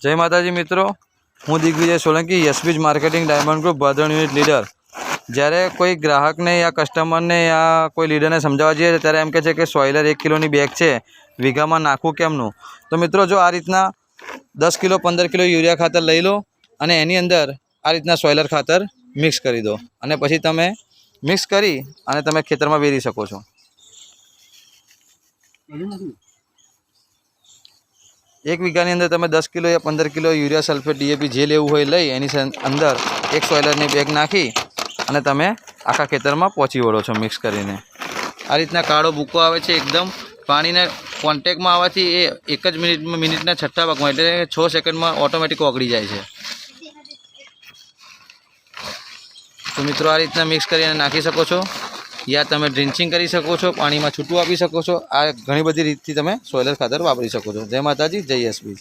जय माताजी मित्रों, हूँ Digvijay Solanki Yashbeej marketing Diamond Group Bhadran unit leader. જ્યારે કોઈ ગ્રાહકને યા કસ્ટમરને યા કોઈ લીડરને સમજાવવા જઈએ ત્યારે એમ કહે છે કે સોઇલર 1 કિલોની બેગ છે, વીઘામાં નાખવું કેમનું? તો મિત્રો જો આ રીતના 10 કિલો 15 કિલો યુરિયા ખાતર લઈ લો અને એની અંદર આ રીતના સોઇલર ખાતર મિક્સ કરી દો અને પછી તમે મિક્સ કરી અને તમે ખેતરમાં વેરી શકો છો। एक वीघानी अंदर तमे 10 किलो या 15 किलो यूरिया सल्फेट डीएपी जे लेवुं होय लई एनी अंदर एक सोइलरनी बेग नाखी अने तमे आखा खेतरमां पहोंची वळो छो मिक्स करीने। आ रीतना काळो भूको आवे छे, एकदम पाणीना कॉन्टेक्टमां आववाथी ए एक ज मिनिटना छठ्ठा भागमां एटले 6 सेकंडमां ऑटोमेटिक ओगળી जाय छे। तो मित्रों आ रीतना मिक्स करीने नाखी शको छो या तमे ड्रिंचिंग करी शको छो, पानी में छूटू आपी शको छो। आ घणी बधी रीतथी तमे सोइलर खातर वापरी शको छो। जय माताजी, जय यशबीज।